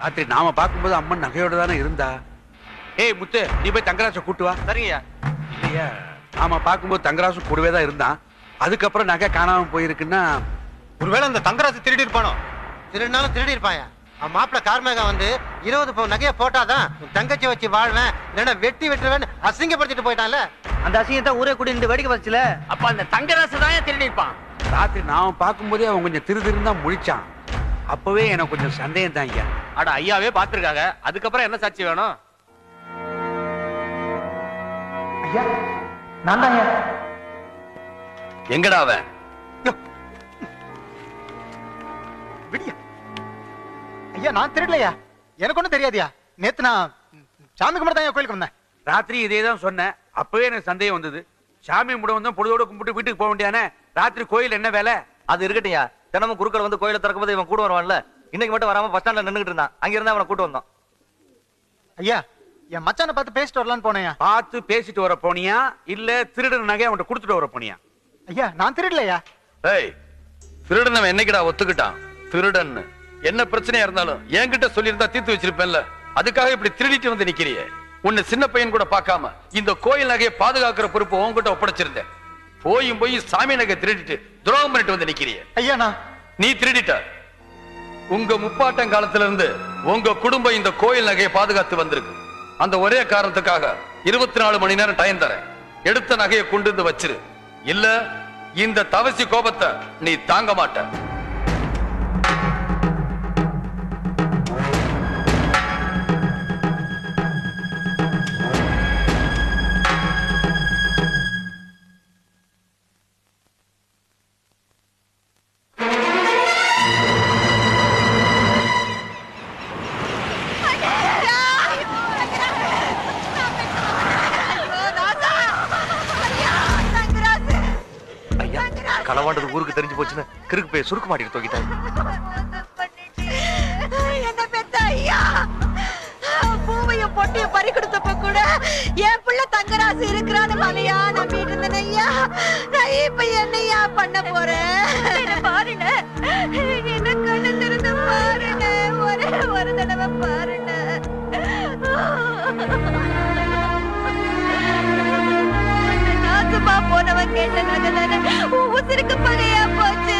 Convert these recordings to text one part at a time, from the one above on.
ராத்திரி நாம பார்க்கும்போது அம்மன் நகையோட தானே இருந்தா. ஏய் முத்து, நீ போய் தங்கராசை கூட்டு வா. சரிங்கய்யா. இல்லையா, நாம பார்க்கும்போது தங்கராசு கூடவே தான் இருந்தான். அதுக்கப்புறம் நகை காணாம போயிருக்குன்னா ஒருவேளை அந்த தங்கராசு திருடி இருப்பானோ? திருடினாலும் திருடி இருப்பாயா? அவன் மாப்பிள்ள கார்மேகா வந்து 20 பவுன் நகையை போட்டாதான் தங்கச்சி வச்சு வாழ்வேன், இல்லைன்னா வெட்டி வெட்டுவேன் அசிங்கப்படுத்திட்டு போயிட்டான்ல. அந்த அசிங்கத்தை ஊரே கூட்டிட்டு வேடிக்கை வச்சுல. அப்ப அந்த தங்கராசு தான் திருடி இருப்பான். ராத்திரி நாம பார்க்கும்போதே அவன் கொஞ்சம் திரு தான் முழிச்சான். அப்பவே எனக்கு கொஞ்சம் சந்தேகம் தான் ஐயா. அட ஐயாவே பாத்துருக்காங்க, அதுக்கப்புறம் என்ன சாட்சி வேணும்? ஐயா நான் தான். எங்கடா அவன்? விடியா ஐயா, நான் திருடலையா, எனக்கு ஒண்ணும் தெரியாதியா. நேத்து நான் சாமி கும்பிட தான் கோயிலுக்கு வந்தேன். ராத்திரி இதே தான் சொன்னேன். அப்பவே எனக்கு சந்தேகம் வந்தது. சாமி முட வந்தோம், பொழுதோட கும்பிட்டு வீட்டுக்கு போக வேண்டியானே. ராத்திரி கோயில் என்ன வேலை? அது இருக்கட்டையா, தினமும் குறுக்கள் வந்து கோயில திறக்கும் போது இவன் கூட வருவான்ல. இன்னைக்கு மட்டும் வராம பஸ் ஸ்டாண்ட்ல நின்னுட்டு இருந்தான். அங்க இருந்தா அவனை கூட்டு வந்தோம். ஐயா, என் மச்சானை பார்த்து பேசிட்டு வரலான்னு போனேயா. பார்த்து பேசிட்டு வர போனியா இல்ல திருடன நகை அவன்கிட்ட கொடுத்துட்டு வர போனியா? ஐயா நான் திருடலையா. ஏய், திருடனவன் என்னைக்குடா ஒத்துக்கிட்டான்? திருடன்னு என்ன பிரச்சனையா இருந்தாலும் என்கிட்ட சொல்லியிருந்தா தீர்த்து வச்சிருப்பேன்ல. அதுக்காக இப்படி திருடிட்டு வந்து நிக்கிறியே. உன்னை சின்ன பையன் கூட பார்க்காம இந்த கோயில் நகையை பாதுகாக்கிற பொறுப்பு உன்கிட்ட ஒப்படைச்சிருந்தேன். போய் சாமி நகை திருடிட்டு துரோகம் பண்ணிட்டு வந்து நிக்கிறியே. ஐயா நீ திருடிட்ட. உங்க முப்பாட்டம் காலத்துல இருந்து உங்க குடும்பம் இந்த கோயில் நகையை பாதுகாத்து வந்திருக்கு. அந்த ஒரே காரணத்துக்காக 24 மணி நேரம் டைம் தரேன். எடுத்த நகையை கொண்டு வந்து வச்சிரு. இல்ல இந்த தவசி கோபத்தை நீ தாங்க மாட்ட. களவாண்டது ஊருக்கு தெரிஞ்சு போச்சுன்னு கிறுக்கு போய் சுருக்கு மாட்டிட்டு தூக்கிட்டாங்க. என்ன பெத்த ஐயா, பூவையும் பொட்டியும் பறி கொடுத்தப்ப கூட என் பிள்ளை தங்கராசு இருக்கிறான்னு மலையா நம்பிட்டு இருந்தேன் ஐயா. நான் இப்ப என்னையா பண்ண போறேன்? பாருங்க, என்ன கண்ணு திறந்து பாருங்க, ஒரே ஒரு தடவை பாருங்க. நாசுமா போனவன் கேட்ட நகை உசுருக்கு பகையா போச்சு.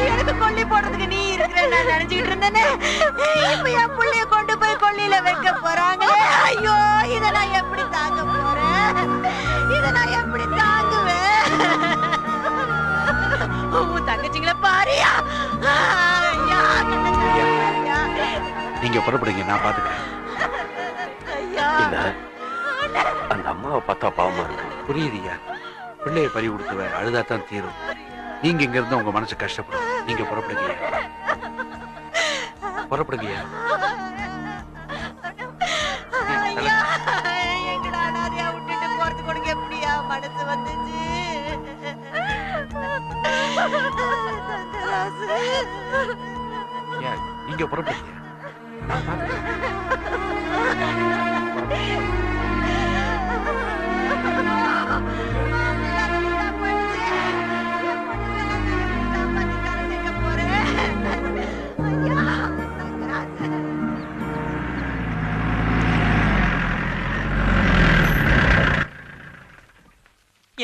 எனக்கு கொல்லி போடுறதுக்கு நீ இருக்கிற நான் நினைச்சுக்கிட்டு இருந்தேனே. இப்ப என் புள்ளைய கொண்டு போய் கொல்லியில வைக்க போறாங்களே. ஐயோ, இத நான் எப்படி தாங்க போறேன்? இத நான் எப்படி தாங்குவேன்? உன் தங்கச்சிங்களை பாரியா. நீங்க புறப்படுங்க, நான் பாத்துக்கிறேன். அந்த அம்மாவை பார்த்தா பாவமா இருக்கு. புரியுதுயா, பிள்ளைய பறி கொடுத்துவ அழுதாத்தான் தீரும். நீங்க இங்க இருந்து உங்க மனசு கஷ்டப்படும். நீங்க புறப்படுங்க, புறப்படுங்கய்யா. எங்கடா அனாதையா விட்டுட்டு போறது கொடுங்க, எப்படியா மனசு வந்துச்சு? நீங்க புறப்படுங்க, நான் பாத்துக்கிறேன்.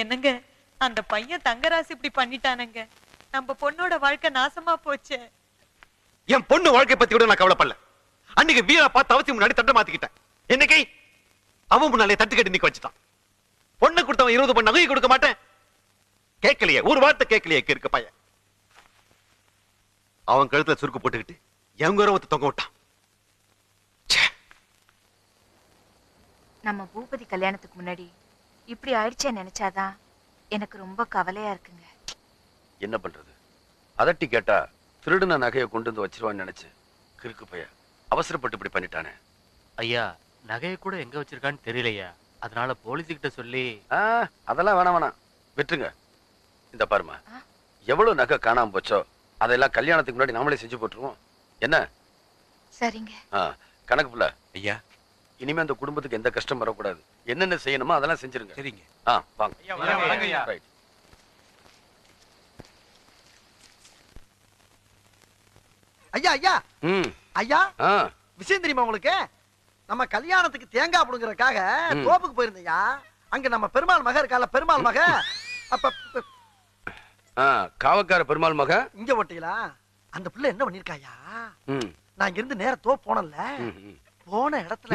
என்னங்க, அந்த பையன் தங்கராசு இப்படி பண்ணிட்டானுங்க. நம்ம பொண்ணோட வாழ்க்கை நாசமா போச்சு. என் பொண்ணு வாழ்க்கை பத்தி கூட நான் கவலைப்படல. அன்னைக்கு வீரா பார்த்து அவசியம் முன்னாடி தட்ட மாத்திக்கிட்டேன். இன்னைக்கு அவன் முன்னாலே தட்டு கட்டி நிக்க வச்சுட்டான். பொண்ணு கொடுத்தவன் 20 பவுன் நகையை கொடுக்க மாட்டேன் கேட்கலையே, ஒரு வார்த்தை கேட்கலையே இருக்க பையன். அவன் கழுத்துல சுருக்கு போட்டுக்கிட்டு என் கௌரவத்தை தொங்க விட்டான். நம்ம பூபதி கல்யாணத்துக்கு முன்னாடி இப்படி ஆயிடுச்சே நினைச்சாதான் எனக்கு ரொம்ப கவலையா இருக்குங்க. என்ன பண்றது? அதட்டி கேட்டா திருடுன நகையை கொண்டு வந்து வச்சிருவான்னு நினைச்சு கிறுக்கு பைய அவசரப்பட்டு இப்படி பண்ணிட்டானே. ஐயா, நகையை கூட எங்க வச்சிருக்கான்னு தெரியலையா, அதனால போலீஸ்கிட்ட சொல்லி. அதெல்லாம் வேணாம், விட்டுருங்க. இந்த பாருமா, எவ்வளவு நகை காணாம போச்சோ அதெல்லாம் கல்யாணத்துக்கு முன்னாடி நாமளே செஞ்சு போட்டுருவோம். என்ன? சரிங்க. கணக்கு புள்ள ஐயா, இனிமே அந்த குடும்பத்துக்கு எந்த கஷ்டம் வரக்கூடாது. என்னென்ன செய்யணுமோ அதெல்லாம் செஞ்சிருங்க. சரிங்க. வாங்க. ரைட். ஐயா ஐயா ம் ஐயா ஆ விஷயம் தெரியுமா உங்களுக்கு? நம்ம கல்யாணத்துக்கு தேங்காய் புடுங்கறதுக்காக தோப்புக்கு போயிருந்தையா. அங்க நம்ம பெருமாள் மக இருக்கால, பெருமாள் மக. அப்ப காவக்கார பெருமாள் மக இங்க ஓட்டீங்களா? அந்த பிள்ளை என்ன பண்ணிருக்காயா? ம் நான் இங்க இருந்து நேர தோப்பு போனல, போன இடத்துல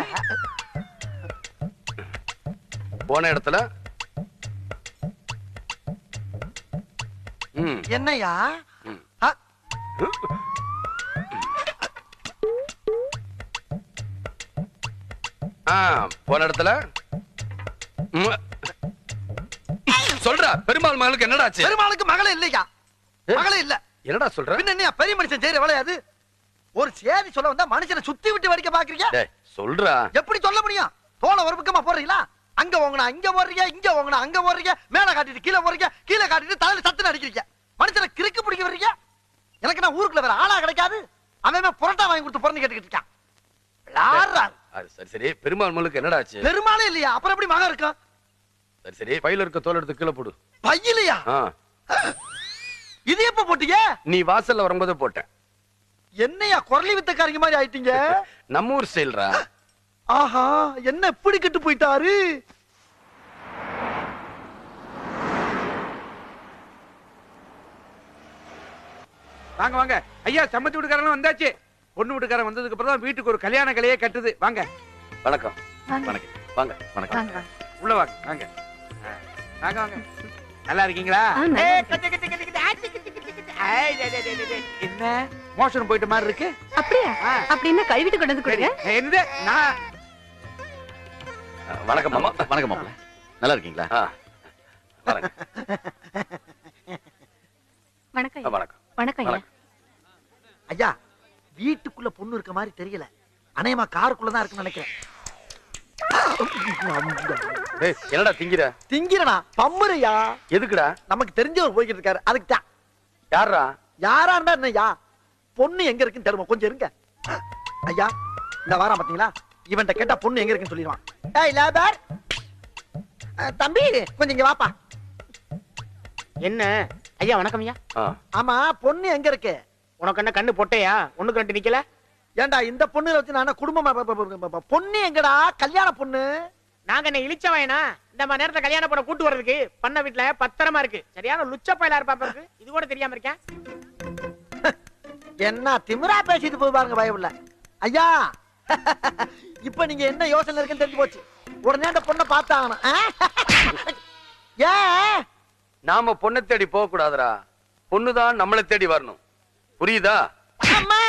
என்னையா போன இடத்துல சொல்றா பெருமாள் மகளுக்கு என்னடா ஆச்சு? பெருமாளுக்கு மகளே இல்லையா? மகளே இல்ல. என்னடா சொல்ற? பின்ன என்ன பெரிய மனுஷன் செய்யற வேலை அது? ஒரு சேதி சொல்ல வந்தா மனுஷனை சுத்தி விட்டு வடிக்க பாக்குறீங்க. சொல்றா. எப்படி சொல்ல முடியும்? தோலை ஒரு பக்கமா போடுறீங்களா? அங்க ஓங்கனா இங்க போடுறீங்க, இங்க ஓங்கனா அங்க போடுறீங்க, மேல காட்டிட்டு கீழே போறீங்க, கீழே காட்டிட்டு தலையில சத்துன்னு அடிக்கிறீங்க. மனுஷனை கிறுக்கு பிடிக்க வர்றீங்க. எனக்கு நான் ஊருக்குள்ள வேற ஆளா கிடைக்காது. அவன் புரோட்டா வாங்கி கொடுத்து பிறந்து கேட்டுக்கிட்டு இருக்கான். சரி சரி பெருமாள் மகளுக்கு என்னடா ஆச்சு? பெருமாளே இல்லையா? அப்புறம் எப்படி மகன் இருக்கும்? சரி சரி பையில இருக்க தோல் எடுத்து கீழே போடு. பையிலையா? இது எப்ப போட்டீங்க? நீ வாசல்ல வரும்போது போட்டேன். என்னையா குரலி வித்தக்காரங்க மாதிரி ஆயிட்டீங்க? நம்ம ஊர் ஸ்டைல்ரா. ஆஹா, என்ன இப்படி கெட்டு போயிட்டாரு? வாங்க வாங்க ஐயா, சம்மந்தி வீட்டுக்காரங்க வந்தாச்சு. பொண்ணு வீட்டுக்காரன் வந்ததுக்கு அப்புறம் தான் வீட்டுக்கு ஒரு கல்யாண கலையே கட்டுது. வாங்க. வணக்கம். வணக்கம். வாங்க. வணக்கம். உள்ள வாங்க. வாங்க வாங்க வாங்க. நல்லா இருக்கீங்களா? என்ன மோஷன் போயிட்ட மாதிரி இருக்கு? அப்படியா? அப்படின்னா கழுவிட்டு கொண்டு வந்து கொடுங்க. என்னது? நான் வணக்கம் மாமா. வணக்கம் மாமா. நல்லா இருக்கீங்களா? வணக்கம். வணக்கம். வணக்கம் ஐயா. ஐயா, வீட்டுக்குள்ள பொண்ணு இருக்க மாதிரி தெரியல. அநேகமா காருக்குள்ளதான் இருக்குன்னு நினைக்கிறேன். என்னடா திங்கிற? திங்கிறனா? பம்முறையா? எதுக்குடா? நமக்கு தெரிஞ்சவர் போய்கிட்டு இருக்காரு, அதுக்கு தான். யாரா? யாரா இருந்தா என்னய்யா? பொண்ணு எங்க இருக்குன்னு தெரியுமா? கொஞ்சம் இருங்க ஐயா. இந்த வாரம் பாத்தீங்களா, இவன்ட்ட கேட்டா பொண்ணு எங்க இருக்குன்னு சொல்லிடுவான். ஏய் லேபர், தம்பி கொஞ்சம் இங்க வாப்பா. என்ன ஐயா? வணக்கம் ஐயா. ஆமா, பொண்ணு எங்க இருக்கு? உனக்கு என்ன கண்ணு பொட்டையா? ஒண்ணுக்கு ரெண்டு நிக்கல. ஏண்டா இந்த பொண்ணு வச்சு நான் குடும்பமா? பொண்ணு எங்கடா? கல்யாண பொண்ணு. நாங்க என்ன இழிச்ச வயனா இந்த மாதிரி நேரத்துல கல்யாண பொண்ணை கூட்டு வர்றதுக்கு? பண்ண வீட்டுல பத்திரமா இருக்கு. சரியான லுச்ச பயலா இருப்பா இருக்கு. இது கூட தெரியாம இருக்கேன். என்ன திமிரா பேசிட்டு போய் பாருங்க பயவுல. ஐயா, இப்ப நீங்க என்ன யோசனை இருக்குன்னு தெரிஞ்சு போச்சு. உடனே அந்த பொண்ணை பார்த்தாகணும். ஏன் நாம பொண்ணை தேடி போக கூடாதுடா. பொண்ணுதான் நம்மளை தேடி வரணும். புரியுதா? அம்மா